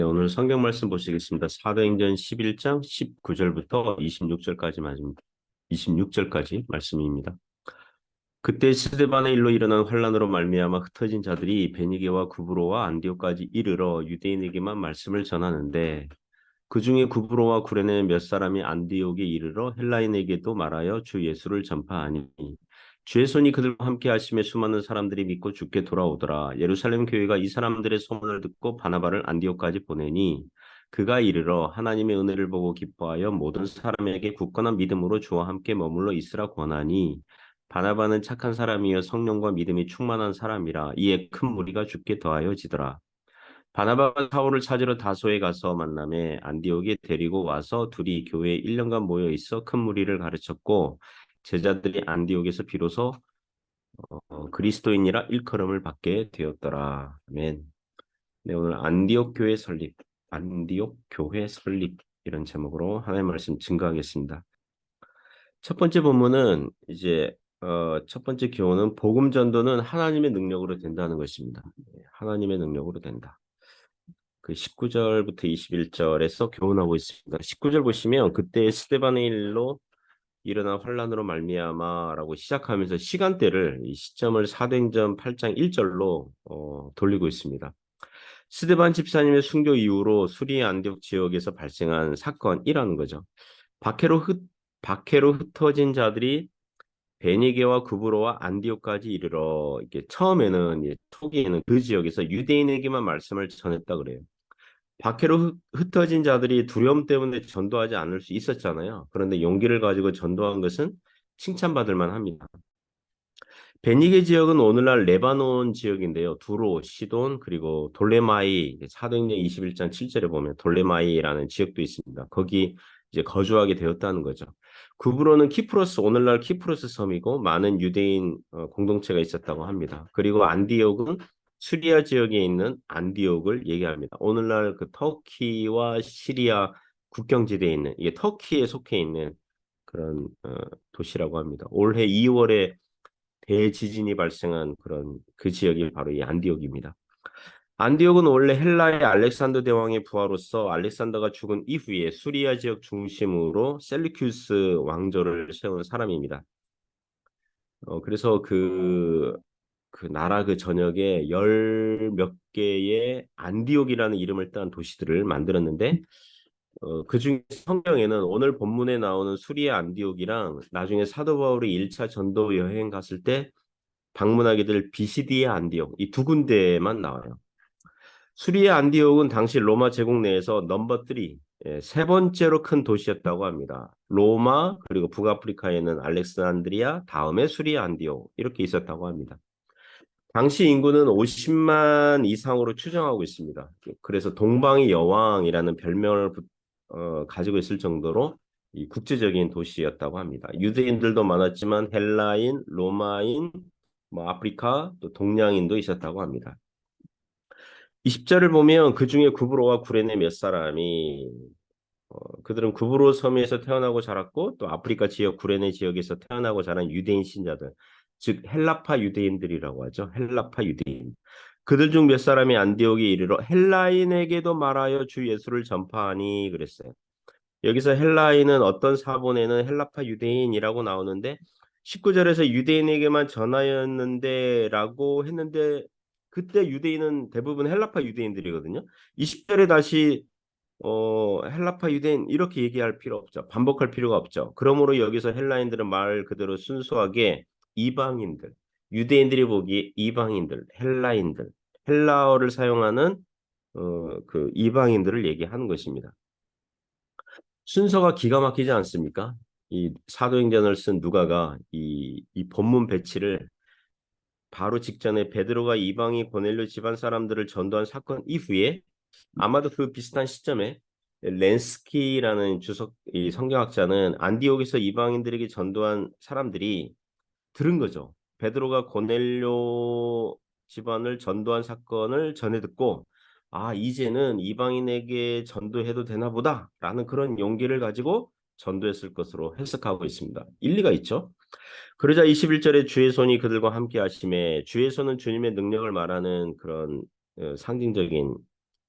네, 오늘 성경 말씀 보시겠습니다. 사도행전 11장 19절부터 26절까지 말씀입니다. 그때 스데반의 일로 일어난 환란으로 말미암아 흩어진 자들이 베니게와 구브로와 안디오까지 이르러 유대인에게만 말씀을 전하는데 그 중에 구브로와 구레네 몇 사람이 안디옥에 이르러 헬라인에게도 말하여 주 예수를 전파하니 주의 손이 그들과 함께 하심에 수많은 사람들이 믿고 주께 돌아오더라. 예루살렘 교회가 이 사람들의 소문을 듣고 바나바를 안디옥까지 보내니 그가 이르러 하나님의 은혜를 보고 기뻐하여 모든 사람에게 굳건한 믿음으로 주와 함께 머물러 있으라 권하니 바나바는 착한 사람이여 성령과 믿음이 충만한 사람이라 이에 큰 무리가 주께 더하여 지더라. 바나바가 사울을 찾으러 다소에 가서 만남에 안디옥에 데리고 와서 둘이 교회에 1년간 모여 있어 큰 무리를 가르쳤고 제자들이 안디옥에서 비로소 그리스도인이라 일컬음을 받게 되었더라. 아멘. 네, 오늘 안디옥 교회 설립 이런 제목으로 하나님의 말씀 증거하겠습니다. 첫 번째 본문은 첫 번째 교훈은 복음 전도는 하나님의 능력으로 된다는 것입니다. 하나님의 능력으로 된다. 그 19절부터 21절에서 교훈하고 있습니다. 19절 보시면 그때 스데반의 일로 일어난 환란으로 말미암아라고 시작하면서 시간대를 이 시점을 사도행전 8장 1절로 돌리고 있습니다. 스데반 집사님의 순교 이후로 수리 안디옥 지역에서 발생한 사건이라는 거죠. 박해로 흩어진 자들이 베니게와 구브로와 안디옥까지 이르러 이게 처음에는 초기에는 그 지역에서 유대인에게만 말씀을 전했다 그래요. 박해로 흩어진 자들이 두려움 때문에 전도하지 않을 수 있었잖아요. 그런데 용기를 가지고 전도한 것은 칭찬받을 만합니다. 베니게 지역은 오늘날 레바논 지역인데요. 두로, 시돈, 그리고 돌레마이, 사도행전 21장 7절에 보면 돌레마이라는 지역도 있습니다. 거기 이제 거주하게 되었다는 거죠. 구브로는 오늘날 키프로스 섬이고 많은 유대인 공동체가 있었다고 합니다. 그리고 안디옥은 수리아 지역에 있는 안디옥을 얘기합니다. 오늘날 그 터키와 시리아 국경지대에 있는 이게 터키에 속해 있는 그런 도시라고 합니다. 올해 2월에 대지진이 발생한 그런 그 지역이 바로 이 안디옥입니다. 안디옥은 원래 헬라의 알렉산더 대왕의 부하로서 알렉산더가 죽은 이후에 수리아 지역 중심으로 셀루큐스 왕조를 세운 사람입니다. 그래서 그 나라 그 전역에 열 몇 개의 안디옥이라는 이름을 딴 도시들을 만들었는데 그중 성경에는 오늘 본문에 나오는 수리아 안디옥이랑 나중에 사도 바울이 1차 전도 여행 갔을 때 방문하게 될 비시디아 안디옥 이 두 군데만 나와요. 수리아 안디옥은 당시 로마 제국 내에서 넘버 3, 세 번째로 큰 도시였다고 합니다. 로마 그리고 북아프리카에는 알렉산드리아 다음에 수리아 안디옥 이렇게 있었다고 합니다. 당시 인구는 50만 이상으로 추정하고 있습니다. 그래서 동방의 여왕이라는 별명을 가지고 있을 정도로 이 국제적인 도시였다고 합니다. 유대인들도 많았지만 헬라인, 로마인, 뭐 아프리카 또 동양인도 있었다고 합니다. 20절을 보면 그 중에 구브로와 구레네 몇 사람이 그들은 구브로 섬에서 태어나고 자랐고 또 아프리카 지역 구레네 지역에서 태어나고 자란 유대인 신자들 즉 헬라파 유대인들이라고 하죠. 헬라파 유대인. 그들 중 몇 사람이 안디옥에 이르러 헬라인에게도 말하여 주 예수를 전파하니 그랬어요. 여기서 헬라인은 어떤 사본에는 헬라파 유대인이라고 나오는데 19절에서 유대인에게만 전하였는데라고 했는데 그때 유대인은 대부분 헬라파 유대인들이거든요. 20절에 다시 헬라파 유대인 이렇게 얘기할 필요 없죠. 반복할 필요가 없죠. 그러므로 여기서 헬라인들은 말 그대로 순수하게 이방인들, 유대인들이 보기에 이방인들, 헬라인들, 헬라어를 사용하는 그 이방인들을 얘기하는 것입니다. 순서가 기가 막히지 않습니까? 이 사도행전을 쓴 누가가 이 본문 배치를 바로 직전에 베드로가 이방인 고넬료 집안 사람들을 전도한 사건 이후에 아마도 그 비슷한 시점에 렌스키라는 이 성경학자는 안디옥에서 이방인들에게 전도한 사람들이 들은 거죠. 베드로가 고넬료 집안을 전도한 사건을 전해 듣고 아 이제는 이방인에게 전도해도 되나 보다라는 그런 용기를 가지고 전도했을 것으로 해석하고 있습니다. 일리가 있죠. 그러자 21절에 주의 손이 그들과 함께 하심에 주의 손은 주님의 능력을 말하는 그런 상징적인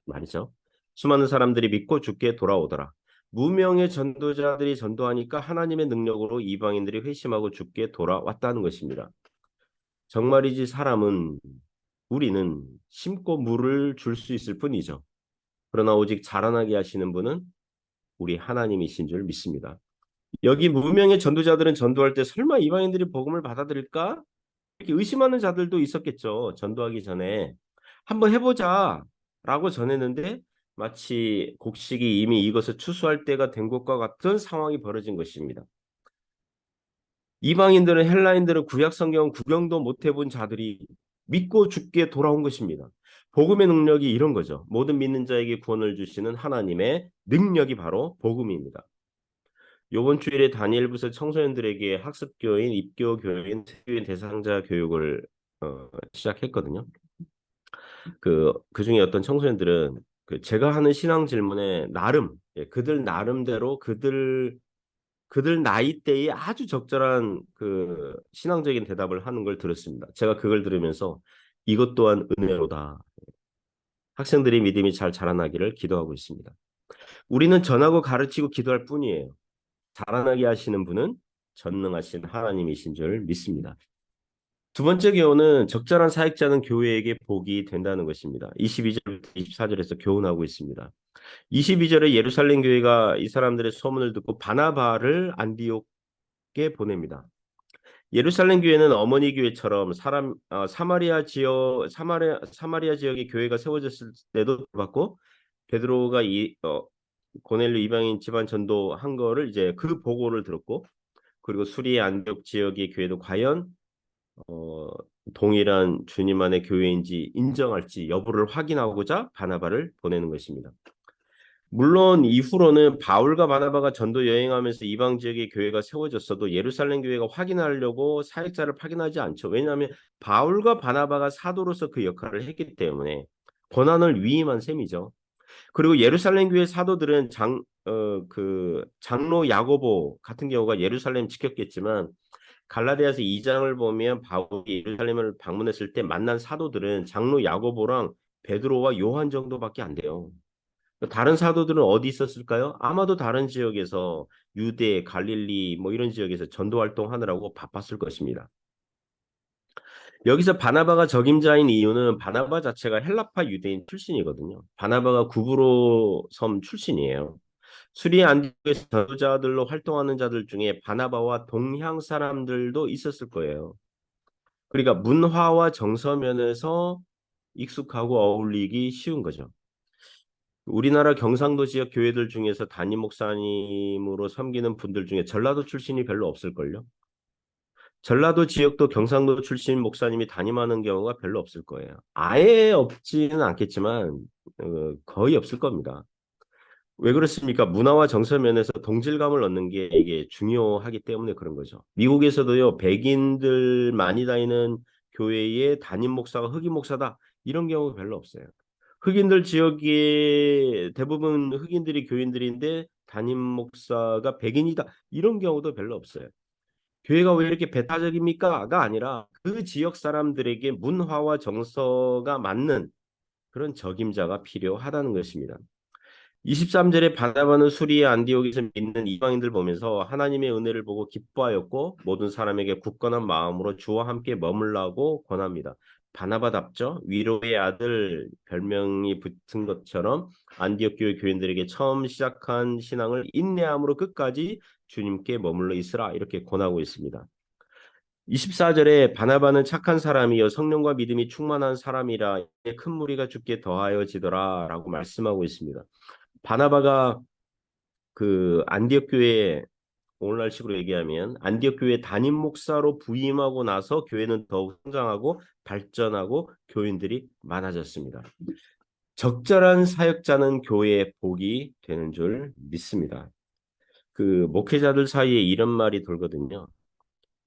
말이죠. 수많은 사람들이 믿고 주께 돌아오더라. 무명의 전도자들이 전도하니까 하나님의 능력으로 이방인들이 회심하고 주께 돌아왔다는 것입니다. 정말이지 우리는 심고 물을 줄 수 있을 뿐이죠. 그러나 오직 자라나게 하시는 분은 우리 하나님이신 줄 믿습니다. 여기 무명의 전도자들은 전도할 때 설마 이방인들이 복음을 받아들일까? 이렇게 의심하는 자들도 있었겠죠. 전도하기 전에 한번 해보자 라고 전했는데 마치 곡식이 이미 익어서 추수할 때가 된 것과 같은 상황이 벌어진 것입니다. 이방인들은 헬라인들은 구약 성경 구경도 못 해본 자들이 믿고 죽게 돌아온 것입니다. 복음의 능력이 이런 거죠. 모든 믿는 자에게 구원을 주시는 하나님의 능력이 바로 복음입니다. 이번 주일에 다니엘부서 청소년들에게 학습교인, 입교교인, 세교인 대상자 교육을 시작했거든요. 그 중에 어떤 청소년들은 제가 하는 신앙 질문에 그들 나름대로 그들 나이대에 아주 적절한 신앙적인 대답을 하는 걸 들었습니다. 제가 그걸 들으면서 이것 또한 은혜로다. 학생들이 믿음이 잘 자라나기를 기도하고 있습니다. 우리는 전하고 가르치고 기도할 뿐이에요. 자라나게 하시는 분은 전능하신 하나님이신 줄 믿습니다. 두 번째 교훈은 적절한 사역자는 교회에게 복이 된다는 것입니다. 22절부터 24절에서 교훈하고 있습니다. 22절에 예루살렘 교회가 이 사람들의 소문을 듣고 바나바를 안디옥에 보냅니다. 예루살렘 교회는 어머니 교회처럼 사마리아 지역의 교회가 세워졌을 때도 받고 베드로가 고넬료 이방인 집안 전도한 거를 이제 그 보고를 들었고 그리고 수리 안디옥 지역의 교회도 과연 어, 동일한 주님 안의 교회인지 인정할지 여부를 확인하고자 바나바를 보내는 것입니다. 물론 이후로는 바울과 바나바가 전도 여행하면서 이방 지역의 교회가 세워졌어도 예루살렘 교회가 확인하려고 사역자를 파견하지 않죠. 왜냐하면 바울과 바나바가 사도로서 그 역할을 했기 때문에 권한을 위임한 셈이죠. 그리고 예루살렘 교회 사도들은 장로 야고보 같은 경우가 예루살렘 지켰겠지만 갈라디아서 2장을 보면 바울이 예루살렘을 방문했을 때 만난 사도들은 장로 야고보랑 베드로와 요한 정도밖에 안 돼요. 다른 사도들은 어디 있었을까요? 아마도 다른 지역에서 유대, 갈릴리 뭐 이런 지역에서 전도 활동하느라고 바빴을 것입니다. 여기서 바나바가 적임자인 이유는 바나바 자체가 헬라파 유대인 출신이거든요. 바나바가 구브로 섬 출신이에요. 수리 안디옥에서 전도자들로 활동하는 자들 중에 바나바와 동향 사람들도 있었을 거예요. 그러니까 문화와 정서면에서 익숙하고 어울리기 쉬운 거죠. 우리나라 경상도 지역 교회들 중에서 담임 목사님으로 섬기는 분들 중에 전라도 출신이 별로 없을걸요. 전라도 지역도 경상도 출신 목사님이 담임하는 경우가 별로 없을 거예요. 아예 없지는 않겠지만 거의 없을 겁니다. 왜 그렇습니까? 문화와 정서 면에서 동질감을 얻는 게 이게 중요하기 때문에 그런 거죠. 미국에서도요, 백인들 많이 다니는 교회의 담임 목사가 흑인 목사다. 이런 경우가 별로 없어요. 흑인들 지역에 대부분 흑인들이 교인들인데 담임 목사가 백인이다. 이런 경우도 별로 없어요. 교회가 왜 이렇게 배타적입니까?가 아니라 그 지역 사람들에게 문화와 정서가 맞는 그런 적임자가 필요하다는 것입니다. 23절에 바나바는 수리의 안디옥에서 믿는 이방인들 보면서 하나님의 은혜를 보고 기뻐하였고 모든 사람에게 굳건한 마음으로 주와 함께 머물라고 권합니다. 바나바답죠. 위로의 아들 별명이 붙은 것처럼 안디옥 교회 교인들에게 처음 시작한 신앙을 인내함으로 끝까지 주님께 머물러 있으라 이렇게 권하고 있습니다. 24절에 바나바는 착한 사람이요 성령과 믿음이 충만한 사람이라 큰 무리가 죽게 더하여지더라 라고 말씀하고 있습니다. 바나바가 안디옥 교회 오늘날식으로 얘기하면 안디옥 교회 담임 목사로 부임하고 나서 교회는 더욱 성장하고 발전하고 교인들이 많아졌습니다. 적절한 사역자는 교회의 복이 되는 줄 믿습니다. 목회자들 사이에 이런 말이 돌거든요.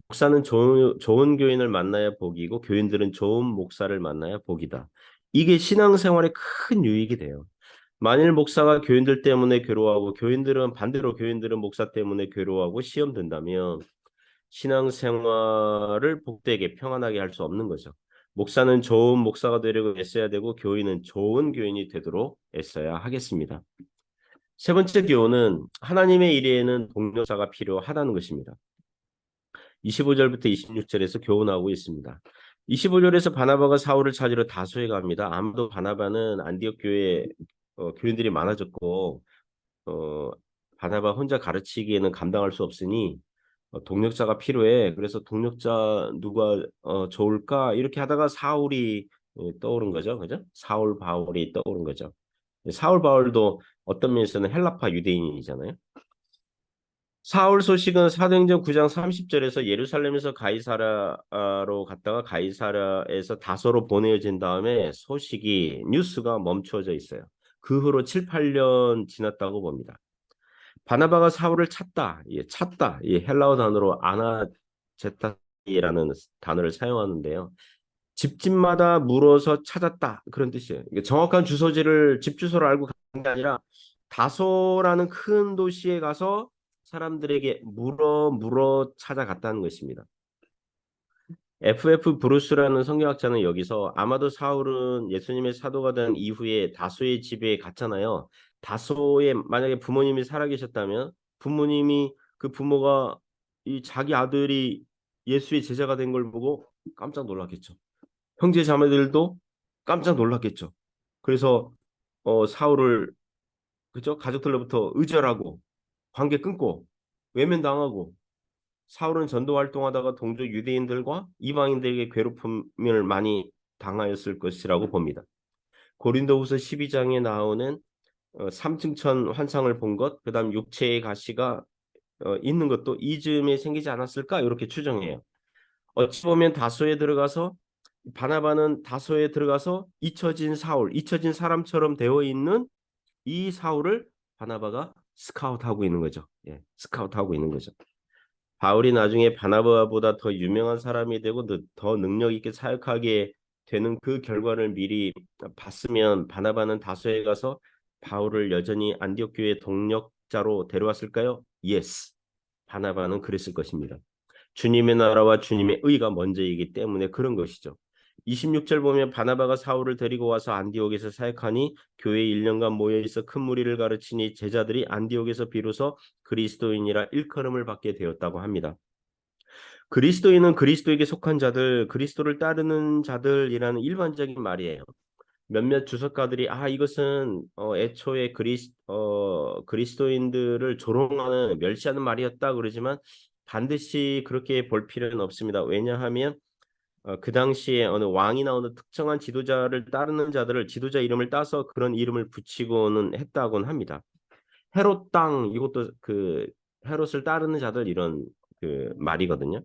목사는 좋은 교인을 만나야 복이고 교인들은 좋은 목사를 만나야 복이다. 이게 신앙생활에 큰 유익이 돼요. 만일 목사가 교인들 때문에 괴로워하고 교인들은 목사 때문에 괴로워하고 시험 든다면 신앙생활을 복되게 평안하게 할 수 없는 거죠. 목사는 좋은 목사가 되려고 애써야 되고 교인은 좋은 교인이 되도록 애써야 하겠습니다. 세 번째 교훈은 하나님의 일에는 동력자가 필요하다는 것입니다. 25절부터 26절에서 교훈하고 있습니다. 25절에서 바나바가 사울을 찾으러 다소에 갑니다. 아마도 바나바는 안디옥 교회에 교인들이 많아졌고 어, 바나바 혼자 가르치기에는 감당할 수 없으니 동력자가 필요해. 그래서 동력자 누가 좋을까? 이렇게 하다가 사울이 떠오른 거죠. 그죠? 사울 바울이 떠오른 거죠. 사울 바울도 어떤 면에서는 헬라파 유대인이잖아요. 사울 소식은 사도행전 9장 30절에서 예루살렘에서 가이사라로 갔다가 가이사라에서 다소로 보내어진 다음에 소식이 뉴스가 멈춰져 있어요. 그 후로 7, 8년 지났다고 봅니다. 바나바가 사울을 찾다, 예, 찾다, 이 헬라어 단어로 아나제타이라는 단어를 사용하는데요. 집집마다 물어서 찾았다 그런 뜻이에요. 이게 정확한 주소지를 집 주소를 알고 간 게 아니라 다소라는 큰 도시에 가서 사람들에게 물어 찾아갔다는 것입니다. F.F. 브루스라는 성경학자는 여기서 아마도 사울은 예수님의 사도가 된 이후에 다소의 집에 갔잖아요. 다소에 만약에 부모님이 살아계셨다면 부모님이 그 부모가 이 자기 아들이 예수의 제자가 된 걸 보고 깜짝 놀랐겠죠. 형제 자매들도 깜짝 놀랐겠죠. 그래서 사울을 그죠? 가족들로부터 의절하고 관계 끊고 외면당하고 사울은 전도 활동하다가 동족 유대인들과 이방인들에게 괴롭힘을 많이 당하였을 것이라고 봅니다. 고린도후서 12장에 나오는 삼층천 환상을 본 것, 그다음 육체의 가시가 있는 것도 이즈음에 생기지 않았을까 이렇게 추정해요. 어찌 보면 다소에 들어가서 바나바는 다소에 들어가서 잊혀진 사울, 잊혀진 사람처럼 되어 있는 이 사울을 바나바가 스카우트하고 있는 거죠. 예, 스카우트하고 있는 거죠. 바울이 나중에 바나바보다 더 유명한 사람이 되고 더 능력 있게 사역하게 되는 그 결과를 미리 봤으면 바나바는 다소에 가서 바울을 여전히 안디옥 교회 동력자로 데려왔을까요? Yes. 바나바는 그랬을 것입니다. 주님의 나라와 주님의 의가 먼저이기 때문에 그런 것이죠. 26절 보면 바나바가 사울을 데리고 와서 안디옥에서 사역하니 교회 1년간 모여 있어 큰 무리를 가르치니 제자들이 안디옥에서 비로소 그리스도인이라 일컬음을 받게 되었다고 합니다. 그리스도인은 그리스도에게 속한 자들, 그리스도를 따르는 자들이라는 일반적인 말이에요. 몇몇 주석가들이 이것은 애초에 그리스도인들을 조롱하는 멸시하는 말이었다 그러지만 반드시 그렇게 볼 필요는 없습니다. 왜냐하면 그 당시에 어느 왕이나 어느 특정한 지도자를 따르는 자들을 지도자 이름을 따서 그런 이름을 붙이고는 했다곤 합니다. 헤롯 땅 이것도 그 헤롯을 따르는 자들 이런 그 말이거든요.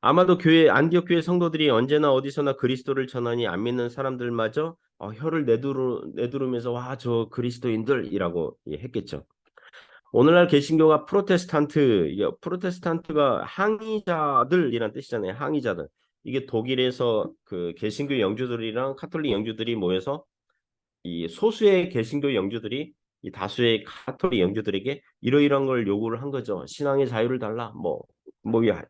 아마도 교회 안디옥 교회 성도들이 언제나 어디서나 그리스도를 전하니 안 믿는 사람들마저 혀를 내두르면서 와 저 그리스도인들이라고 했겠죠. 오늘날 개신교가 프로테스탄트가 항의자들이란 뜻이잖아요. 항의자들. 이게 독일에서 그 개신교 영주들이랑 카톨릭 영주들이 모여서 이 소수의 개신교 영주들이 이 다수의 카톨릭 영주들에게 이러이러한 걸 요구를 한 거죠. 신앙의 자유를 달라.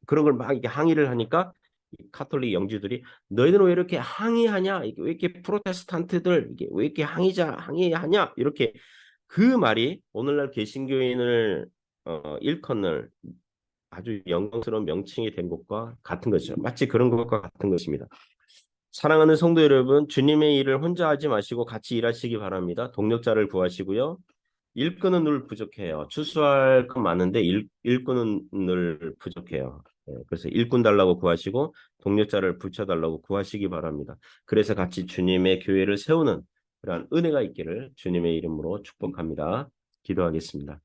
그런 걸 막 이렇게 항의를 하니까 이 카톨릭 영주들이 너희들은 왜 이렇게 항의하냐? 왜 이렇게 프로테스탄트들 이게 왜 이렇게 항의하냐? 이렇게 그 말이 오늘날 개신교인을 일컫는 아주 영광스러운 명칭이 된 것과 같은 것이죠. 마치 그런 것과 같은 것입니다. 사랑하는 성도 여러분, 주님의 일을 혼자 하지 마시고 같이 일하시기 바랍니다. 동력자를 구하시고요. 일꾼은 늘 부족해요. 추수할 건 많은데 일꾼은 늘 부족해요. 그래서 일꾼 달라고 구하시고 동력자를 붙여달라고 구하시기 바랍니다. 그래서 같이 주님의 교회를 세우는 그러한 은혜가 있기를 주님의 이름으로 축복합니다. 기도하겠습니다.